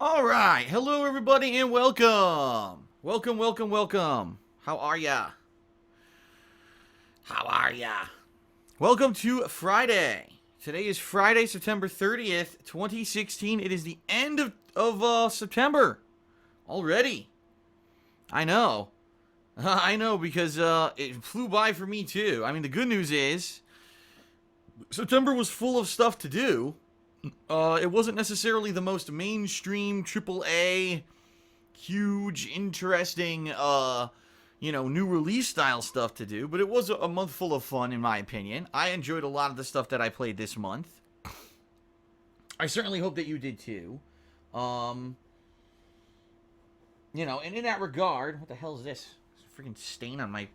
All right. Hello, everybody, and welcome. Welcome. How are ya? Welcome to Friday. Today is Friday, September 30th, 2016. It is the end of September already. I know. I know because it flew by for me, too. I mean, the good news is September was full of stuff to do. It wasn't necessarily the most mainstream AAA, huge, interesting, new release style stuff to do, but it was a month full of fun, in my opinion. I enjoyed a lot of the stuff that I played this month. I certainly hope that you did too. And in that regard, what the hell is this? It's a freaking stain on my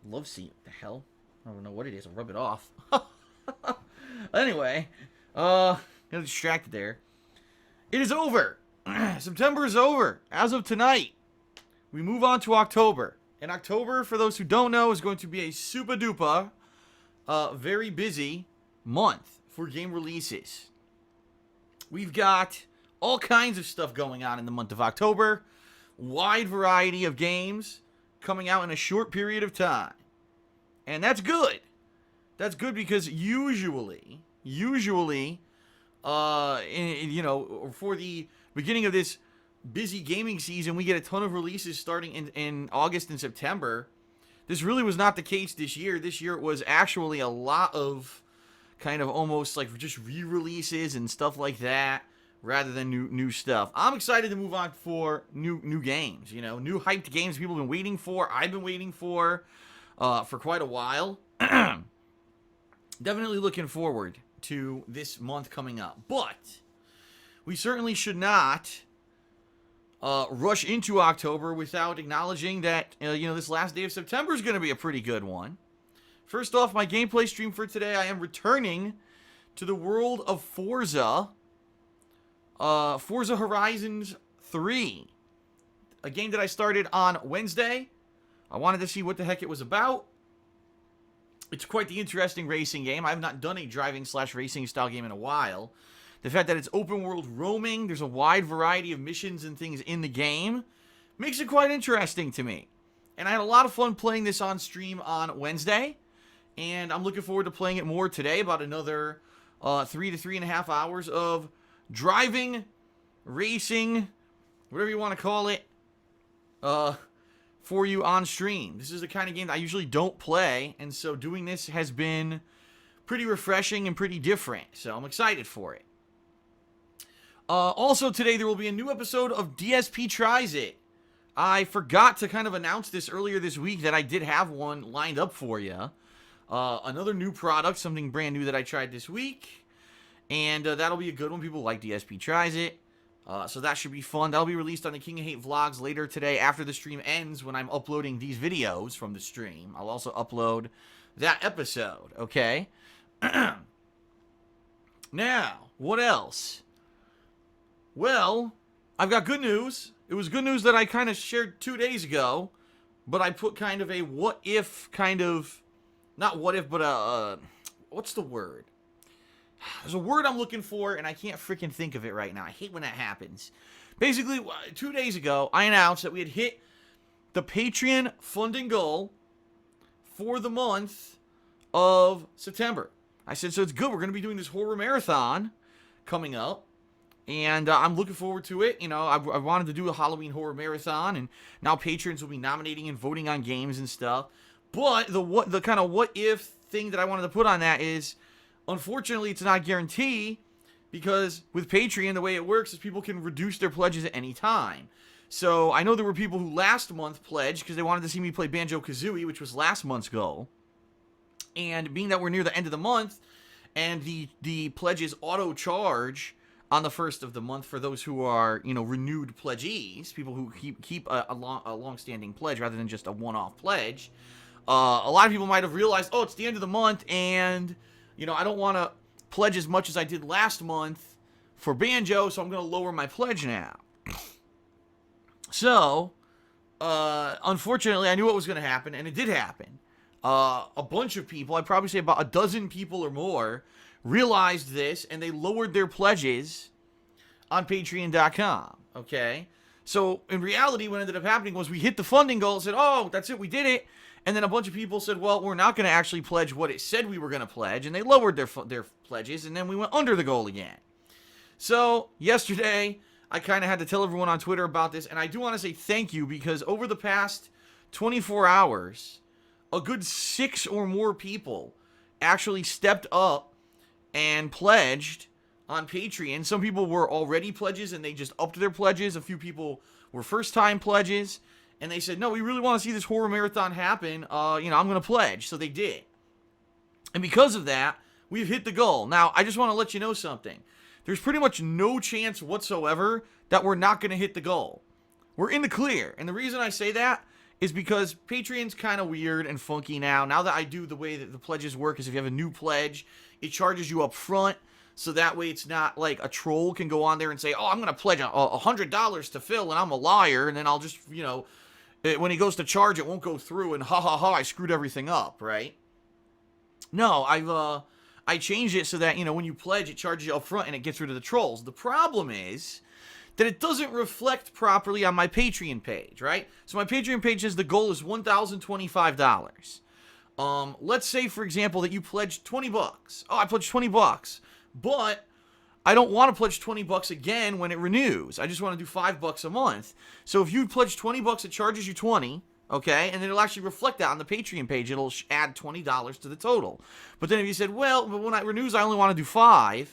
love seat. What the hell? I don't know what it is. I'll rub it off. Anyway, got distracted there. It is over. September is over. As of tonight, we move on to October. And October, for those who don't know, is going to be a super duper, very busy month for game releases. We've got all kinds of stuff going on in the month of October. Wide variety of games coming out in a short period of time. And that's good. That's good because usually, for the beginning of this busy gaming season, we get a ton of releases starting in August and September. This really was not the case this year. This year it was actually a lot of kind of almost like just re-releases and stuff like that rather than new stuff. I'm excited to move on for new games, new hyped games people have been waiting for. I've been waiting for quite a while. Definitely looking forward to this month coming up. But we certainly should not rush into October without acknowledging that, this last day of September is going to be a pretty good one. First off, my gameplay stream for today, I am returning to the world of Forza. Forza Horizon 3. A game that I started on Wednesday. I wanted to see what the heck it was about. It's quite the interesting racing game. I've not done a driving/racing style game in a while. The fact that it's open world roaming, there's a wide variety of missions and things in the game, makes it quite interesting to me. And I had a lot of fun playing this on stream on Wednesday, and I'm looking forward to playing it more today, about another 3 to 3.5 hours of driving, racing, whatever you want to call it, for you on stream. This is the kind of game that I usually don't play, and so doing this has been pretty refreshing and pretty different, so I'm excited for it. Also today there will be a new episode of DSP Tries It. I forgot to kind of announce this earlier this week that I did have one lined up for you. Another new product, something brand new that I tried this week, and that'll be a good one. People like DSP Tries It. So that should be fun. That'll be released on the King of Hate vlogs later today after the stream ends when I'm uploading these videos from the stream. I'll also upload that episode, okay? Now, what else? Well, I've got good news. It was good news that I kind of shared 2 days ago, but I put kind of a what if kind of, not what if, but what's the word? There's a word I'm looking for, and I can't freaking think of it right now. I hate when that happens. Basically, 2 days ago, I announced that we had hit the Patreon funding goal for the month of September. I said, so it's good. We're going to be doing this horror marathon coming up, and I'm looking forward to it. I wanted to do a Halloween horror marathon, and now patrons will be nominating and voting on games and stuff. But the kind of what if thing that I wanted to put on that is, unfortunately, it's not a guarantee, because with Patreon, the way it works is people can reduce their pledges at any time. So I know there were people who last month pledged because they wanted to see me play Banjo-Kazooie, which was last month's goal. And being that we're near the end of the month, and the pledges auto-charge on the first of the month for those who are, renewed pledgees, people who keep a long-standing pledge rather than just a one-off pledge, a lot of people might have realized, oh, it's the end of the month, and I don't want to pledge as much as I did last month for Banjo, so I'm going to lower my pledge now. So, unfortunately, I knew what was going to happen, and it did happen. A bunch of people, I'd probably say about a dozen people or more, realized this, and they lowered their pledges on Patreon.com, okay? So, in reality, what ended up happening was we hit the funding goal and said, oh, that's it, we did it. And then a bunch of people said, well, we're not going to actually pledge what it said we were going to pledge. And they lowered their pledges, and then we went under the goal again. So, yesterday, I kind of had to tell everyone on Twitter about this. And I do want to say thank you, because over the past 24 hours, a good 6 or more people actually stepped up and pledged on Patreon. Some people were already pledges, and they just upped their pledges. A few people were first-time pledges. And they said, no, we really want to see this horror marathon happen. I'm going to pledge. So they did. And because of that, we've hit the goal. Now, I just want to let you know something. There's pretty much no chance whatsoever that we're not going to hit the goal. We're in the clear. And the reason I say that is because Patreon's kind of weird and funky now. Now that I do the way that the pledges work is if you have a new pledge, it charges you up front. So that way it's not like a troll can go on there and say, oh, I'm going to pledge $100 to Phil and I'm a liar. And then I'll just, when he goes to charge, it won't go through, and I screwed everything up, right? No, I changed it so that, when you pledge, it charges you up front and it gets rid of the trolls. The problem is that it doesn't reflect properly on my Patreon page, right? So my Patreon page says the goal is $1,025. Let's say, for example, that you pledged $20. Oh, I pledged $20, but I don't want to pledge $20 again when it renews. I just want to do $5 a month. So if you pledge $20, it charges you $20, okay? And then it'll actually reflect that on the Patreon page. It'll add $20 to the total. But then if you said, well, but when it renews, I only want to do $5,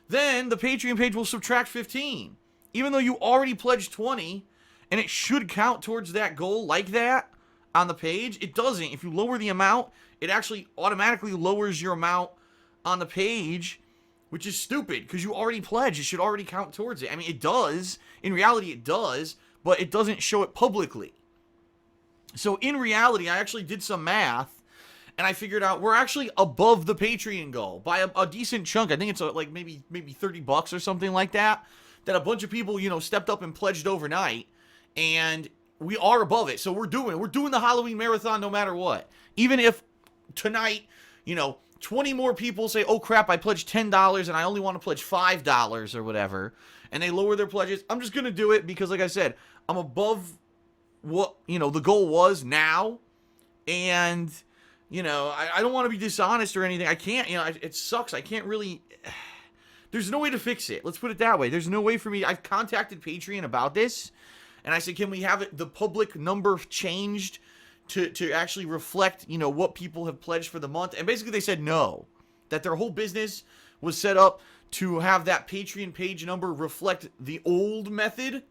then the Patreon page will subtract $15. Even though you already pledged $20, and it should count towards that goal like that on the page, it doesn't. If you lower the amount, it actually automatically lowers your amount on the page, which is stupid, because you already pledged. It should already count towards it. I mean, it does. In reality, it does, but it doesn't show it publicly. So, in reality, I actually did some math, and I figured out we're actually above the Patreon goal by a decent chunk. I think it's like maybe $30 or something like that a bunch of people, stepped up and pledged overnight, and we are above it. So, we're doing the Halloween marathon no matter what. Even if tonight, 20 more people say, oh crap, I pledged $10 and I only want to pledge $5 or whatever, and they lower their pledges, I'm just going to do it because, like I said, I'm above what, the goal was now, and, I don't want to be dishonest or anything. I can't, it sucks. I can't really, there's no way to fix it. Let's put it that way. There's no way for me. I've contacted Patreon about this, and I said, can we have the public number changed to actually reflect, what people have pledged for the month? And basically they said no, that their whole business was set up to have that Patreon page number reflect the old method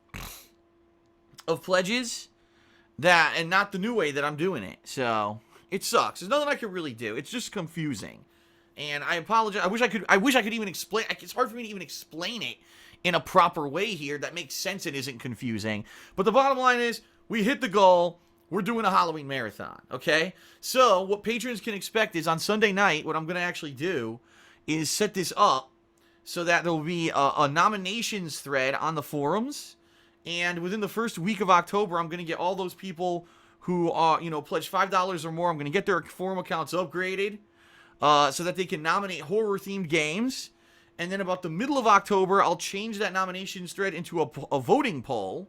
of pledges, and not the new way that I'm doing it. So it sucks. There's nothing I can really do. It's just confusing, and I apologize. I wish I could even explain. It's hard for me to even explain it in a proper way here that makes sense and isn't confusing. But the bottom line is, we hit the goal. We're doing a Halloween marathon, okay? So, what patrons can expect is on Sunday night, what I'm going to actually do is set this up so that there will be a nominations thread on the forums. And within the first week of October, I'm going to get all those people who are, pledge $5 or more. I'm going to get their forum accounts upgraded so that they can nominate horror-themed games. And then about the middle of October, I'll change that nominations thread into a voting poll,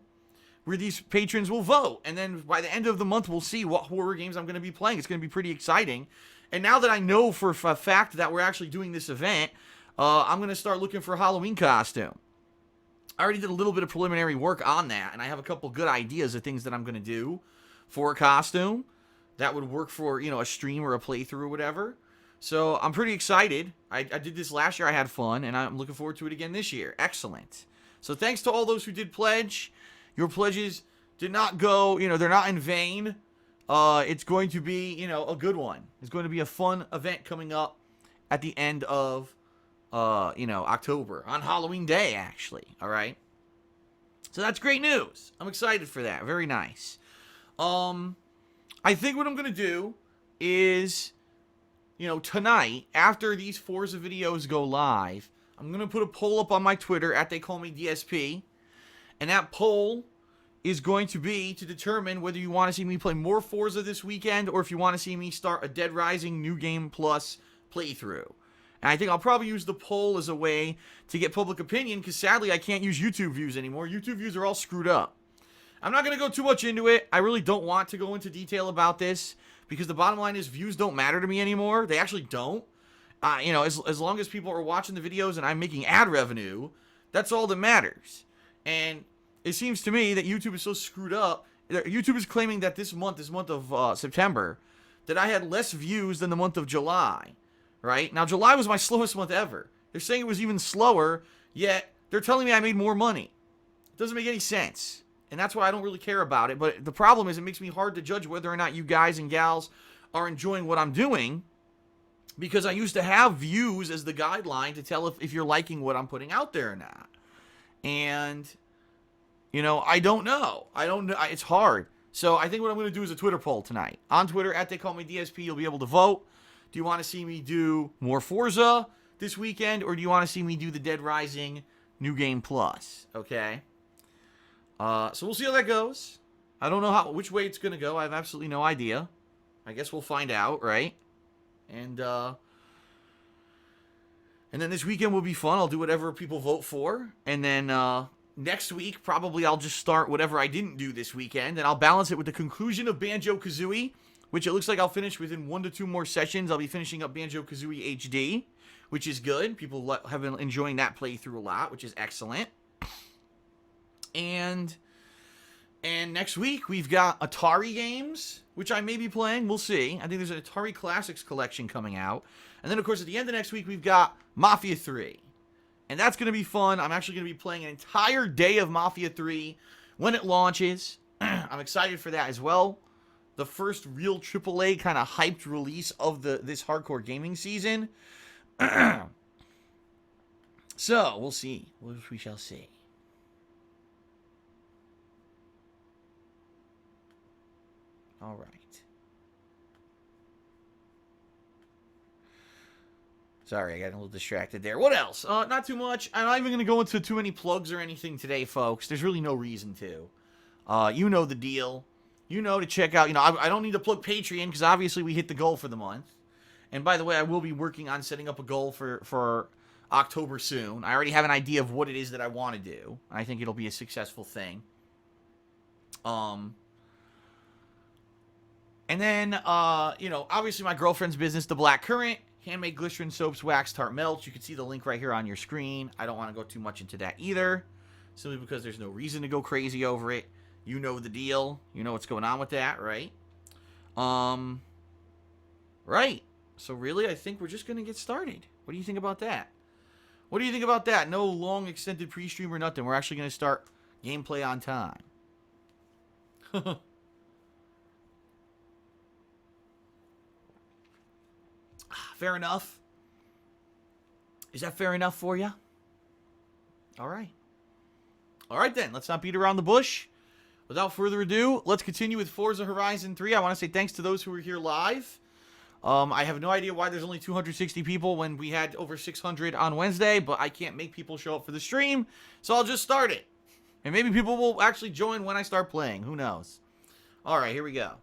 where these patrons will vote. And then by the end of the month, we'll see what horror games I'm going to be playing. It's going to be pretty exciting. And now that I know for a fact that we're actually doing this event, I'm going to start looking for a Halloween costume. I already did a little bit of preliminary work on that, and I have a couple good ideas of things that I'm going to do for a costume that would work for, a stream or a playthrough or whatever. So I'm pretty excited. I did this last year. I had fun, and I'm looking forward to it again this year. Excellent. So thanks to all those who did pledge. Your pledges did not go, they're not in vain. It's going to be, a good one. It's going to be a fun event coming up at the end of, October. On Halloween Day, actually. All right? So that's great news. I'm excited for that. Very nice. I think what I'm going to do is, tonight, after these Forza videos go live, I'm going to put a poll up on my Twitter at @TheyCallMeDSP. And that poll is going to be to determine whether you want to see me play more Forza this weekend, or if you want to see me start a Dead Rising New Game Plus playthrough. And I think I'll probably use the poll as a way to get public opinion, because sadly I can't use YouTube views anymore. YouTube views are all screwed up. I'm not going to go too much into it. I really don't want to go into detail about this, because the bottom line is views don't matter to me anymore. They actually don't. As long as people are watching the videos and I'm making ad revenue, that's all that matters. And it seems to me that YouTube is so screwed up. YouTube is claiming that this month of September, that I had less views than the month of July, right? Now, July was my slowest month ever. They're saying it was even slower, yet they're telling me I made more money. It doesn't make any sense. And that's why I don't really care about it. But the problem is it makes me hard to judge whether or not you guys and gals are enjoying what I'm doing, because I used to have views as the guideline to tell if you're liking what I'm putting out there or not. And, I don't know. It's hard. So I think what I'm going to do is a Twitter poll tonight. On Twitter, @TheyCallMeDSP, you'll be able to vote. Do you want to see me do more Forza this weekend, or do you want to see me do the Dead Rising New Game Plus? Okay? So we'll see how that goes. I don't know which way it's going to go. I have absolutely no idea. I guess we'll find out, right? And then this weekend will be fun. I'll do whatever people vote for. And then next week, probably I'll just start whatever I didn't do this weekend. And I'll balance it with the conclusion of Banjo-Kazooie, which it looks like I'll finish within 1 to 2 more sessions. I'll be finishing up Banjo-Kazooie HD, which is good. People have been enjoying that playthrough a lot, which is excellent. And next week, we've got Atari games, which I may be playing. We'll see. I think there's an Atari Classics collection coming out. And then, of course, at the end of next week, we've got Mafia 3. And that's going to be fun. I'm actually going to be playing an entire day of Mafia 3 when it launches. I'm excited for that as well. The first real AAA kind of hyped release of this hardcore gaming season. So, we'll see. We shall see. All right. Sorry, I got a little distracted there. What else? Not too much. I'm not even going to go into too many plugs or anything today, folks. There's really no reason to. You know the deal. You know to check out. I don't need to plug Patreon, because obviously we hit the goal for the month. And by the way, I will be working on setting up a goal for October soon. I already have an idea of what it is that I want to do. I think it'll be a successful thing. And then, obviously my girlfriend's business, The Black Current, handmade glycerin soaps, wax, tart melts. You can see the link right here on your screen. I don't want to go too much into that either, simply because there's no reason to go crazy over it. You know the deal. You know what's going on with that, right? Right. So really, I think we're just going to get started. What do you think about that? What do you think about that? No long extended pre-stream or nothing. We're actually going to start gameplay on time. Fair enough. Is that fair enough for you? All right. All right, then. Let's not beat around the bush. Without further ado, let's continue with Forza Horizon 3. I want to say thanks to those who were here live. I have no idea why there's only 260 people when we had over 600 on Wednesday, but I can't make people show up for the stream, so I'll just start it. And maybe people will actually join when I start playing. Who knows? All right, here we go.